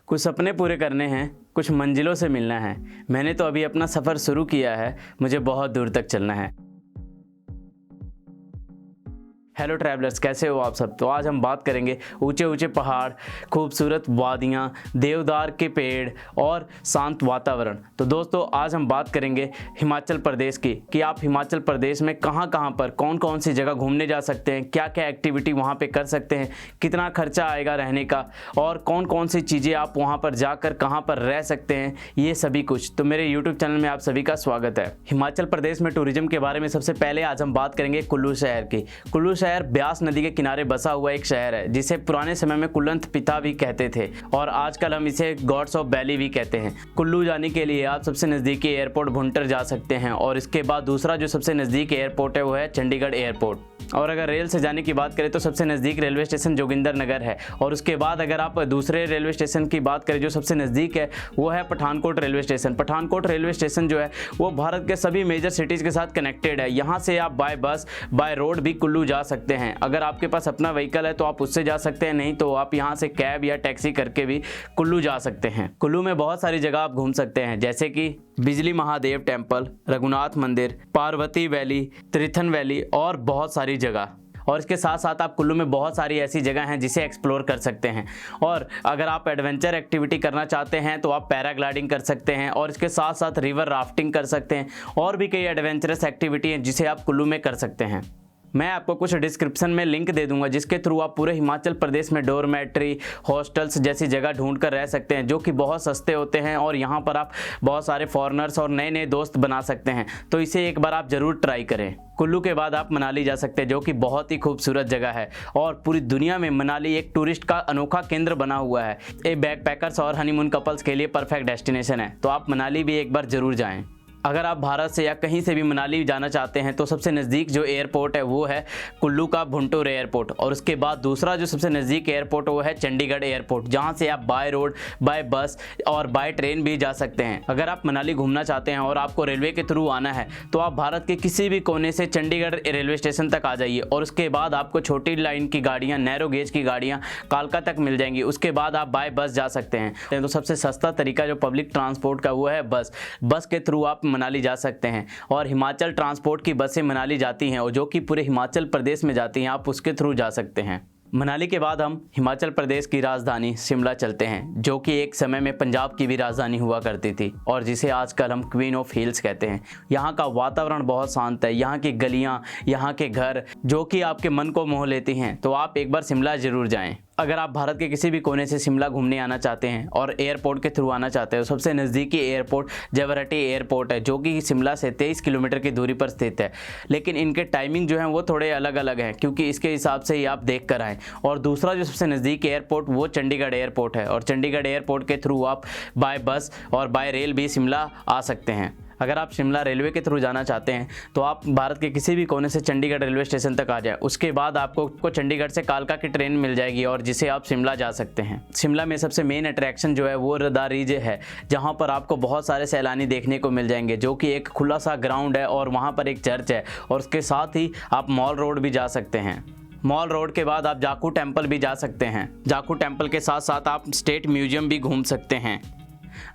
कुछ सपने पूरे करने हैं, कुछ मंजिलों से मिलना है। मैंने तो अभी अपना सफ़र शुरू किया है, मुझे बहुत दूर तक चलना है। हेलो ट्रैवलर्स, कैसे हो आप सब। तो आज हम बात करेंगे ऊंचे ऊंचे पहाड़, खूबसूरत वादियाँ, देवदार के पेड़ और शांत वातावरण। तो दोस्तों आज हम बात करेंगे हिमाचल प्रदेश की कि आप हिमाचल प्रदेश में कहाँ कहाँ पर कौन कौन सी जगह घूमने जा सकते हैं, क्या क्या एक्टिविटी वहाँ पे कर सकते हैं, कितना खर्चा आएगा रहने का और कौन कौन सी चीज़ें आप वहाँ पर जाकर कहाँ पर रह सकते हैं, ये सभी कुछ। तो मेरे यूट्यूब चैनल में आप सभी का स्वागत है। हिमाचल प्रदेश में टूरिज्म के बारे में सबसे पहले आज हम बात करेंगे कुल्लू शहर की। कुल्लू शहर ब्यास नदी के किनारे बसा हुआ एक शहर है जिसे पुराने समय में कुल्लंत पिता भी कहते थे और आजकल हम इसे गॉड्स ऑफ वैली भी कहते हैं। कुल्लू जाने के लिए आप सबसे नज़दीकी एयरपोर्ट भुंटर जा सकते हैं और इसके बाद दूसरा जो सबसे नज़दीक एयरपोर्ट है वो है चंडीगढ़ एयरपोर्ट। और अगर रेल से जाने की बात करें तो सबसे नज़दीक रेलवे स्टेशन जोगिंदरनगर है और उसके बाद अगर आप दूसरे रेलवे स्टेशन की बात करें जो सबसे नज़दीक है वो है Pathankot railway station. Pathankot railway station जो है वो भारत के सभी मेजर सिटीज़ के साथ कनेक्टेड है। यहाँ से आप बाय बस बाय रोड भी कुल्लू जा सकते हैं। अगर आपके पास अपना व्हीकल है तो आप उससे जा सकते हैं, नहीं तो आप यहाँ से कैब या टैक्सी करके भी कुल्लू जा सकते हैं। कुल्लू में बहुत सारी जगह आप घूम सकते हैं जैसे कि बिजली महादेव टेम्पल, रघुनाथ मंदिर, पार्वती वैली, त्रिथन वैली और बहुत सारी जगह। और इसके साथ साथ आप कुल्लू में बहुत सारी ऐसी जगह हैं जिसे एक्सप्लोर कर सकते हैं। और अगर आप एडवेंचर एक्टिविटी करना चाहते हैं तो आप पैराग्लाइडिंग कर सकते हैं और इसके साथ साथ रिवर राफ्टिंग कर सकते हैं और भी कई एडवेंचरस एक्टिविटी हैं जिसे आप कुल्लू में कर सकते हैं। मैं आपको कुछ डिस्क्रिप्शन में लिंक दे दूंगा जिसके थ्रू आप पूरे हिमाचल प्रदेश में डोरमेट्री, हॉस्टल्स जैसी जगह ढूंढ कर रह सकते हैं जो कि बहुत सस्ते होते हैं और यहाँ पर आप बहुत सारे फॉरेनर्स और नए नए दोस्त बना सकते हैं। तो इसे एक बार आप ज़रूर ट्राई करें। कुल्लू के बाद आप मनाली जा सकते हैं जो कि बहुत ही खूबसूरत जगह है और पूरी दुनिया में मनाली एक टूरिस्ट का अनोखा केंद्र बना हुआ है। ये बैकपैकर्स और हनीमून कपल्स के लिए परफेक्ट डेस्टिनेशन है, तो आप मनाली भी एक बार ज़रूर जाएँ। अगर आप भारत से या कहीं से भी मनाली जाना चाहते हैं तो सबसे नज़दीक जो एयरपोर्ट है वो है कुल्लू का भुंटूर एयरपोर्ट और उसके बाद दूसरा जो सबसे नज़दीक एयरपोर्ट वो है चंडीगढ़ एयरपोर्ट, जहां से आप बाय रोड, बाय बस और बाय ट्रेन भी जा सकते हैं। अगर आप मनाली घूमना चाहते हैं और आपको रेलवे के थ्रू आना है तो आप भारत के किसी भी कोने से चंडीगढ़ रेलवे स्टेशन तक आ जाइए और उसके बाद आपको छोटी लाइन की गाड़ियाँ, नैरो गेज की गाड़ियाँ कालका तक मिल जाएंगी। उसके बाद आप बाय बस जा सकते हैं। तो सबसे सस्ता तरीका जो पब्लिक ट्रांसपोर्ट का वो है बस के थ्रू आप मनाली जा सकते हैं और हिमाचल ट्रांसपोर्ट की बसें मनाली जाती हैं और जो कि पूरे हिमाचल प्रदेश में जाती हैं, आप उसके थ्रू जा सकते हैं। मनाली के बाद हम हिमाचल प्रदेश की राजधानी शिमला चलते हैं जो कि एक समय में पंजाब की भी राजधानी हुआ करती थी और जिसे आजकल हम क्वीन ऑफ हिल्स कहते हैं। यहाँ का वातावरण बहुत शांत है, यहाँ की गलियाँ, यहाँ के घर जो कि आपके मन को मोह लेती हैं। तो आप एक बार शिमला ज़रूर जाएं। अगर आप भारत के किसी भी कोने से शिमला घूमने आना चाहते हैं और एयरपोर्ट के थ्रू आना चाहते हैं तो सबसे नज़दीकी एयरपोर्ट जवाहरटी एयरपोर्ट है जो कि शिमला से 23 किलोमीटर की दूरी पर स्थित है। लेकिन इनके टाइमिंग जो है वो थोड़े अलग अलग हैं क्योंकि इसके हिसाब से ही आप देख कर आएँ। और दूसरा जो सबसे नज़दीक एयरपोर्ट वो चंडीगढ़ एयरपोर्ट है और चंडीगढ़ एयरपोर्ट के थ्रू आप बाय बस और बाय रेल भी शिमला आ सकते हैं। अगर आप शिमला रेलवे के थ्रू जाना चाहते हैं तो आप भारत के किसी भी कोने से चंडीगढ़ रेलवे स्टेशन तक आ जाए। उसके बाद आपको चंडीगढ़ से कालका की ट्रेन मिल जाएगी और जिसे आप शिमला जा सकते हैं। शिमला में सबसे मेन अट्रैक्शन जो है वो रदा रिज है जहां पर आपको बहुत सारे सैलानी देखने को मिल जाएंगे जो कि एक खुला सा ग्राउंड है और वहाँ पर एक चर्च है और उसके साथ ही आप मॉल रोड भी जा सकते हैं। मॉल रोड के बाद आप जाखू टेम्पल भी जा सकते हैं। जाखू टेम्पल के साथ साथ आप स्टेट म्यूजियम भी घूम सकते हैं।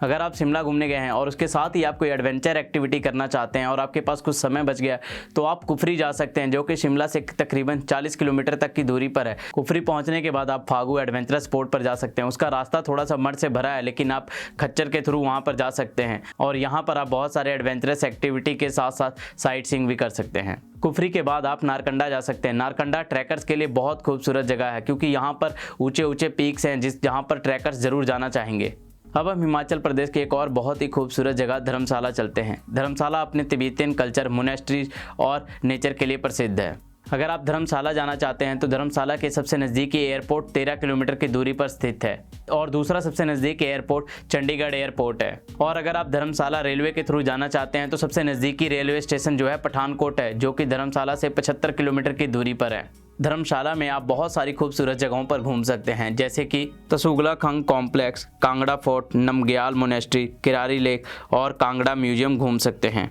अगर आप शिमला घूमने गए हैं और उसके साथ ही आप कोई एडवेंचर एक्टिविटी करना चाहते हैं और आपके पास कुछ समय बच गया तो आप कुफरी जा सकते हैं जो कि शिमला से तकरीबन 40 किलोमीटर तक की दूरी पर है। कुफरी पहुंचने के बाद आप फागू एडवेंचर स्पॉट पर जा सकते हैं। उसका रास्ता थोड़ा सा मड से भरा है लेकिन आप खच्चर के थ्रू वहां पर जा सकते हैं और यहाँ पर आप बहुत सारे एडवेंचरस एक्टिविटी के साथ साथ साइट सीइंग भी कर सकते हैं। कुफरी के बाद आप नारकंडा जा सकते हैं। नारकंडा ट्रैकर्स के लिए बहुत खूबसूरत जगह है क्योंकि यहाँ पर ऊंचे ऊंचे पीक्स हैं जहाँ पर ट्रैकर्स जरूर जाना चाहेंगे। अब हम हिमाचल प्रदेश की एक और बहुत ही खूबसूरत जगह धर्मशाला चलते हैं। धर्मशाला अपने तिब्बतियन कल्चर, मोनेस्ट्रीज और नेचर के लिए प्रसिद्ध है। अगर आप धर्मशाला जाना चाहते हैं तो धर्मशाला के सबसे नज़दीकी एयरपोर्ट 13 किलोमीटर की दूरी पर स्थित है और दूसरा सबसे नज़दीकी एयरपोर्ट चंडीगढ़ एयरपोर्ट है। और अगर आप धर्मशाला रेलवे के थ्रू जाना चाहते हैं तो सबसे नज़दीकी रेलवे स्टेशन जो है पठानकोट है जो कि धर्मशाला से 75 किलोमीटर की दूरी पर है। धर्मशाला में आप बहुत सारी खूबसूरत जगहों पर घूम सकते हैं जैसे कि Tsuglagkhang complex, Kangra fort, Namgyal monastery, Kareri lake और कांगड़ा म्यूजियम घूम सकते हैं।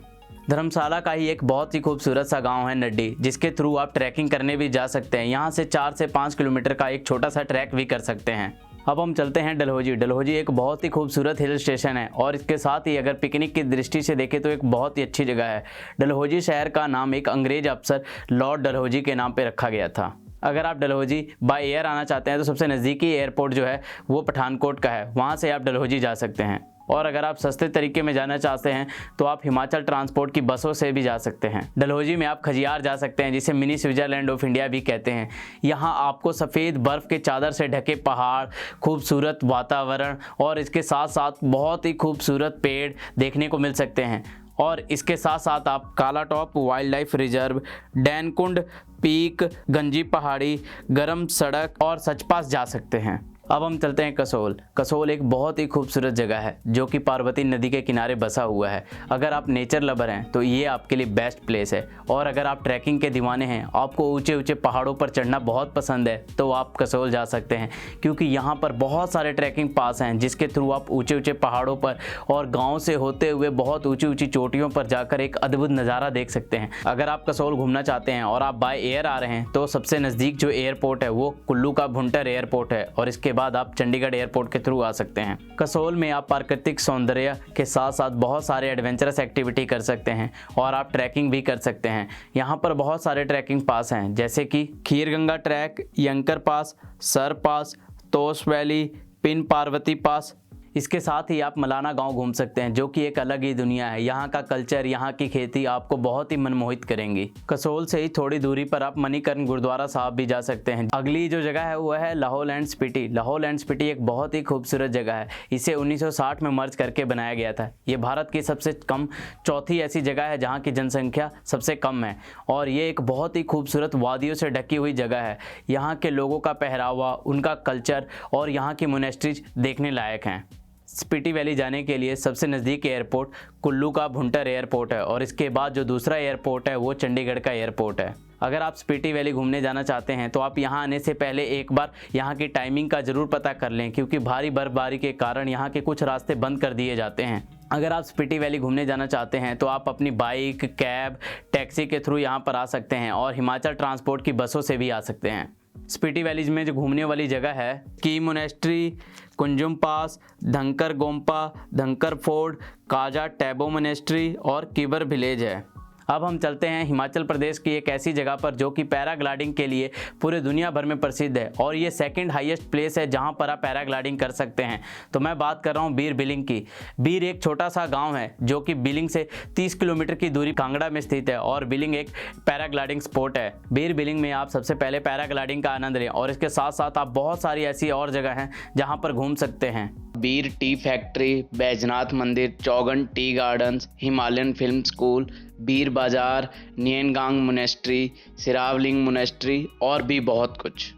धर्मशाला का ही एक बहुत ही खूबसूरत सा गांव है नड्डी जिसके थ्रू आप ट्रैकिंग करने भी जा सकते हैं। यहाँ से 4 से 5 किलोमीटर का एक छोटा सा ट्रैक भी कर सकते हैं। अब हम चलते हैं डलहौजी। डलहौजी एक बहुत ही खूबसूरत हिल स्टेशन है और इसके साथ ही अगर पिकनिक की दृष्टि से देखें तो एक बहुत ही अच्छी जगह है। डलहौजी शहर का नाम एक अंग्रेज अफसर लॉर्ड डलहौजी के नाम पे रखा गया था। अगर आप डलहौजी बाय एयर आना चाहते हैं तो सबसे नज़दीकी एयरपोर्ट जो है वो पठानकोट का है, वहाँ से आप डलहौजी जा सकते हैं। और अगर आप सस्ते तरीके में जाना चाहते हैं तो आप हिमाचल ट्रांसपोर्ट की बसों से भी जा सकते हैं। डलहौजी में आप खजियार जा सकते हैं, जिसे मिनी स्विट्जरलैंड ऑफ इंडिया भी कहते हैं। यहाँ आपको सफ़ेद बर्फ़ के चादर से ढके पहाड़, खूबसूरत वातावरण और इसके साथ साथ बहुत ही खूबसूरत पेड़ देखने को मिल सकते हैं। और इसके साथ साथ आप Kalatop wildlife reserve, Dainkund peak, Ganji Pahari, गरम सड़क और सचपास जा सकते हैं। अब हम चलते हैं कसोल। कसोल एक बहुत ही खूबसूरत जगह है जो कि पार्वती नदी के किनारे बसा हुआ है। अगर आप नेचर लवर हैं तो ये आपके लिए बेस्ट प्लेस है। और अगर आप ट्रैकिंग के दीवाने हैं, आपको ऊंचे ऊंचे पहाड़ों पर चढ़ना बहुत पसंद है, तो आप कसोल जा सकते हैं, क्योंकि यहाँ पर बहुत सारे ट्रैकिंग पास हैं जिसके थ्रू आप ऊंचे ऊंचे पहाड़ों पर और गाँव से होते हुए बहुत ऊँची ऊँची चोटियों पर जाकर एक अद्भुत नज़ारा देख सकते हैं। अगर आप कसोल घूमना चाहते हैं और आप बाय एयर आ रहे हैं तो सबसे नज़दीक जो एयरपोर्ट है वो कुल्लू का भुंटर एयरपोर्ट है और इसके बाद आप चंडीगढ़ एयरपोर्ट के थ्रू आ सकते हैं। कसोल में आप प्राकृतिक सौंदर्य के साथ साथ बहुत सारे एडवेंचरस एक्टिविटी कर सकते हैं और आप ट्रैकिंग भी कर सकते हैं। यहाँ पर बहुत सारे ट्रैकिंग पास हैं, जैसे कि खीरगंगा ट्रैक, यंकर पास, सर पास, तोश वैली, पिन पार्वती पास। इसके साथ ही आप मलाना गांव घूम सकते हैं जो कि एक अलग ही दुनिया है। यहाँ का कल्चर, यहाँ की खेती आपको बहुत ही मनमोहित करेंगी। कसोल से ही थोड़ी दूरी पर आप मणिकर्ण गुरुद्वारा साहब भी जा सकते हैं। अगली जो जगह है वो है लाहौल एंड स्पीति। लाहौल एंड स्पीति एक बहुत ही खूबसूरत जगह है। इसे 1960 में मर्ज करके बनाया गया था। ये भारत की सबसे कम चौथी ऐसी जगह है जहाँ की जनसंख्या सबसे कम है और ये एक बहुत ही खूबसूरत वादियों से ढकी हुई जगह है। यहाँ के लोगों का पहरावा, उनका कल्चर और यहाँ की मोनेस्ट्रीज देखने लायक हैं। स्पीति वैली जाने के लिए सबसे नज़दीक एयरपोर्ट कुल्लू का भुंटर एयरपोर्ट है और इसके बाद जो दूसरा एयरपोर्ट है वो चंडीगढ़ का एयरपोर्ट है। अगर आप स्पीति वैली घूमने जाना चाहते हैं तो आप यहाँ आने से पहले एक बार यहाँ की टाइमिंग का ज़रूर पता कर लें, क्योंकि भारी बर्फबारी के कारण यहाँ के कुछ रास्ते बंद कर दिए जाते हैं। अगर आप स्पीति वैली घूमने जाना चाहते हैं तो आप अपनी बाइक, कैब, टैक्सी के थ्रू यहाँ पर आ सकते हैं और हिमाचल ट्रांसपोर्ट की बसों से भी आ सकते हैं। स्पीति वैलीज में जो घूमने वाली जगह है की मोनेस्ट्री, कुंजुम पास, धंकर गोम्पा, धंकर फोर्ट, काजा टैबो मोनेस्ट्री और किबर विलेज है। अब हम चलते हैं हिमाचल प्रदेश की एक ऐसी जगह पर जो कि पैराग्लाइडिंग के लिए पूरे दुनिया भर में प्रसिद्ध है और ये सेकंड हाईएस्ट प्लेस है जहां पर आप पैराग्लाइडिंग कर सकते हैं। तो मैं बात कर रहा हूं बीर बिलिंग की। बीर एक छोटा सा गांव है जो कि बिलिंग से 30 किलोमीटर की दूरी कांगड़ा में स्थित है और बिलिंग एक पैराग्लाइडिंग स्पॉट है। बीर बिलिंग में आप सबसे पहले पैराग्लाइडिंग का आनंद लें और इसके साथ साथ आप बहुत सारी ऐसी और जगह हैं जहाँ पर घूम सकते हैं। बीर T factory, Baijnath Mandir, Chaugan tea gardens, Himalayan film school, Bir Bazaar, नियनगांग मोनेस्ट्री, सिरावलिंग मोनेस्ट्री और भी बहुत कुछ।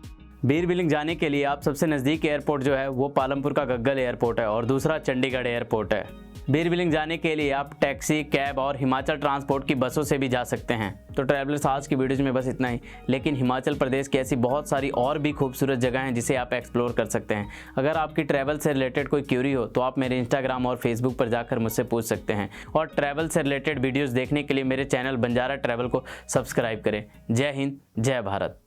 बीर बिलिंग जाने के लिए आप सबसे नज़दीक एयरपोर्ट जो है वो पालमपुर का गग्गल एयरपोर्ट है और दूसरा चंडीगढ़ एयरपोर्ट है। बीर बिलिंग जाने के लिए आप टैक्सी, कैब और हिमाचल ट्रांसपोर्ट की बसों से भी जा सकते हैं। तो ट्रैवलर्स, आज की वीडियोज़ में बस इतना ही, लेकिन हिमाचल प्रदेश की ऐसी बहुत सारी और भी खूबसूरत जगह हैं जिसे आप एक्सप्लोर कर सकते हैं। अगर आपकी ट्रैवल से रिलेटेड कोई क्यूरी हो तो आप मेरे इंस्टाग्राम और फेसबुक पर जाकर मुझसे पूछ सकते हैं और ट्रैवल से रिलेटेड वीडियोज़ देखने के लिए मेरे चैनल बंजारा ट्रैवल को सब्सक्राइब करें। जय हिंद, जय भारत।